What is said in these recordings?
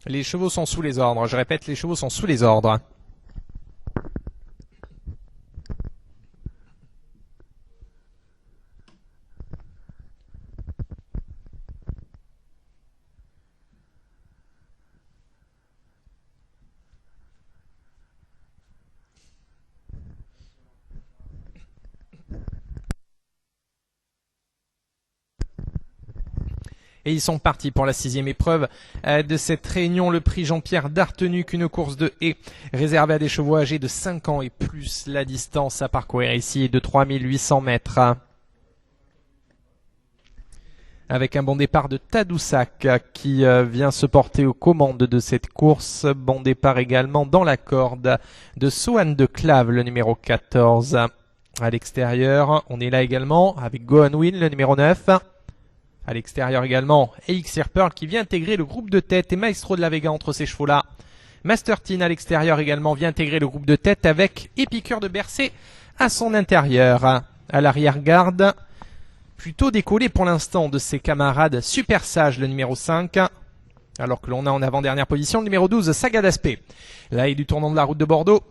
Les chevaux sont sous les ordres. Je répète, les chevaux sont sous les ordres. Et ils sont partis pour la 6e épreuve de cette réunion, le prix Jean-Pierre d'Artenuc, une course de haies réservée à des chevaux âgés de 5 ans et plus. La distance à parcourir ici est de 3800 mètres. Avec un bon départ de Tadoussac qui vient se porter aux commandes de cette course. Bon départ également dans la corde de Sohan de Clave, le numéro 14. À l'extérieur, on est là également avec Gohan Win, le numéro 9. À l'extérieur également, Elixir Pearl qui vient intégrer le groupe de tête et Maestro de la Vega entre ces chevaux-là. Master Teen à l'extérieur également vient intégrer le groupe de tête avec Épicure de Bercé à son intérieur. À l'arrière-garde, plutôt décollé pour l'instant de ses camarades Super Sage, le numéro 5. Alors que l'on a en avant-dernière position le numéro 12, Saga d'Aspect. Là, il est du tournant de la route de Bordeaux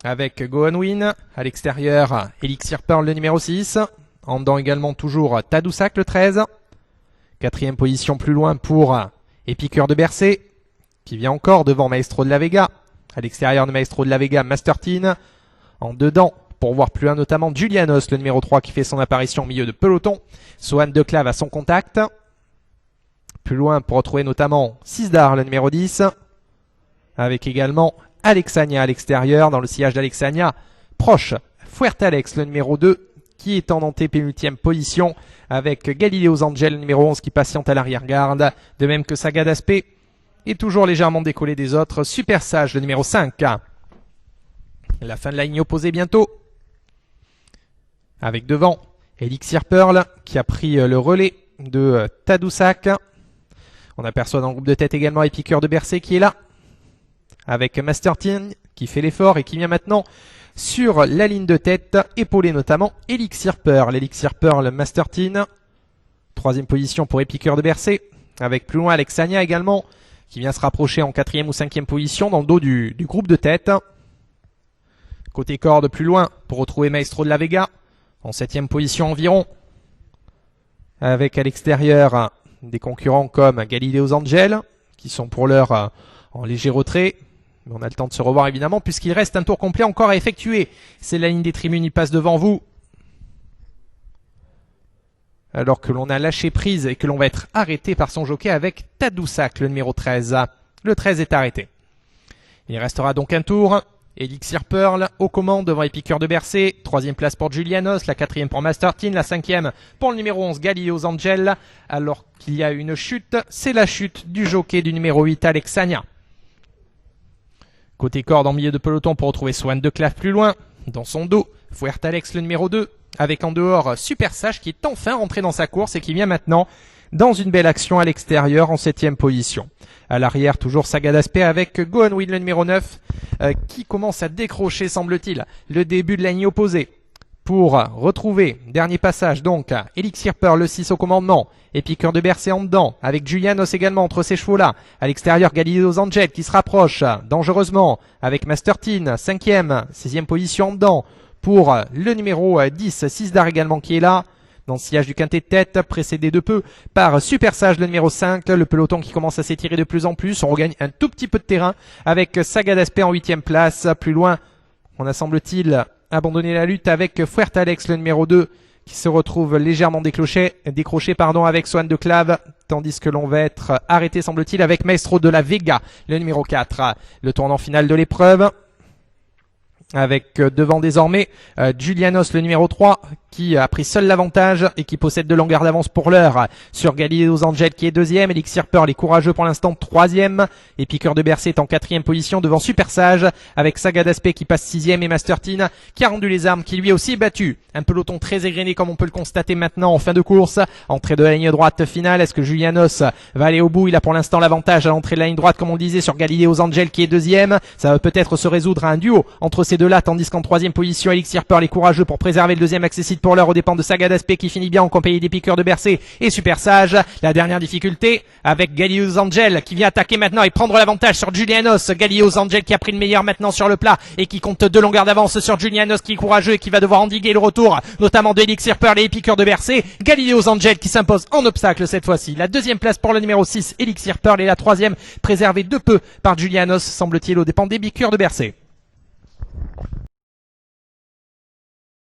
avec Gohan Win. À l'extérieur, Elixir Pearl, le numéro 6. En dedans également toujours Tadoussac, le 13. 4e position plus loin pour Épicure de Bercé, qui vient encore devant Maestro de la Vega. À l'extérieur de Maestro de la Vega, Master Teen. En dedans, pour voir plus loin notamment, Julianos, le numéro 3, qui fait son apparition au milieu de peloton. Sohan de Clave à son contact. Plus loin, pour retrouver notamment Sisdar, le numéro 10. Avec également Alexania à l'extérieur, dans le sillage d'Alexania. Proche, Fuertealex, le numéro 2. Qui est en antépénultième position avec Galileo's Angel numéro 11 qui patiente à l'arrière-garde, de même que Saga d'Aspect est toujours légèrement décollé des autres. Super Sage, le numéro 5. La fin de la ligne opposée bientôt. Avec devant Elixir Pearl qui a pris le relais de Tadoussac. On aperçoit dans le groupe de tête également Épicure de Bercé qui est là. Avec Master Teen qui fait l'effort et qui vient maintenant sur la ligne de tête, épaulé notamment Elixir Pearl. Elixir Pearl, Master Teen. 3e position pour Épicure de Bercé. Avec plus loin Alexania également, qui vient se rapprocher en 4e ou 5e position dans le dos du groupe de tête. Côté corde plus loin pour retrouver Maestro de la Vega, en 7e position environ. Avec à l'extérieur des concurrents comme Galileo's Angel, qui sont pour l'heure en léger retrait. Mais on a le temps de se revoir évidemment puisqu'il reste un tour complet encore à effectuer. C'est la ligne des tribunes, il passe devant vous. Alors que l'on a lâché prise et que l'on va être arrêté par son jockey avec Tadoussac, le numéro 13. Le 13 est arrêté. Il restera donc un tour. Elixir Pearl aux commandes devant Épicure de Bercé. 3e place pour Julianos, la 4e pour Master Teen, la 5e pour le numéro 11 Galileo's Angel. Alors qu'il y a une chute, c'est la chute du jockey du numéro 8 Alexania. Côté corde en milieu de peloton pour retrouver Sohan de Clave plus loin. Dans son dos, Fuertealex le numéro 2. Avec en dehors Super Sage qui est enfin rentré dans sa course et qui vient maintenant dans une belle action à l'extérieur en 7e position. À l'arrière, toujours Saga d'Aspect avec Gohan Win le numéro 9 qui commence à décrocher, semble-t-il, le début de la ligne opposée. Pour retrouver, dernier passage donc, Elixir Pearl le 6 au commandement, Épicure de Bercé en dedans, avec Julianos également entre ces chevaux-là. À l'extérieur, Galileo's Angel qui se rapproche dangereusement avec Master Teen, 5e, 6e position en dedans pour le numéro 10, Sisdar également qui est là. Dans le sillage du quintet de tête, précédé de peu par Super Sage, le numéro 5, le peloton qui commence à s'étirer de plus en plus. On regagne un tout petit peu de terrain avec Saga d'Aspect en 8e place. Plus loin, on a semble-t-il abandonné la lutte avec Fuertealex, le numéro 2, qui se retrouve légèrement décroché avec Sohan de Clave, tandis que l'on va être arrêté, semble-t-il, avec Maestro de la Vega, le numéro 4. Le tournant final de l'épreuve, avec devant désormais Julianos, le numéro 3, qui a pris seul l'avantage et qui possède de longueurs d'avance pour l'heure sur Galileo's Angel qui est 2e, Elixir Pearl est courageux pour l'instant 3e, Épicure de Bercé est en 4e position devant Super Sage avec Saga d'Aspect qui passe 6e et Master Teen qui a rendu les armes, qui lui aussi est battu. Un peloton très égrené comme on peut le constater maintenant en fin de course. Entrée de la ligne droite finale, est-ce que Julianos va aller au bout? Il a pour l'instant l'avantage à l'entrée de la ligne droite comme on le disait sur Galileo's Angel qui est 2e. Ça va peut-être se résoudre à un duo entre ces de là, tandis qu'en troisième position, Elixir Pearl est courageux pour préserver le deuxième accessible pour l'heure aux dépens de Saga d'Aspect qui finit bien en compagnie des piqueurs de Bercé et Super Sage. La dernière difficulté avec Galileo Angel qui vient attaquer maintenant et prendre l'avantage sur Julianos. Galileo Angel qui a pris le meilleur maintenant sur le plat et qui compte 2 longueurs d'avance sur Julianos qui est courageux et qui va devoir endiguer le retour, notamment de Elixir Pearl et piqueurs de Bercé. Galileo Angel qui s'impose en obstacle cette fois-ci. La deuxième place pour le numéro 6, Elixir Pearl, et la troisième préservée de peu par Julianos, semble-t-il, aux dépens des piqueurs de Bercé.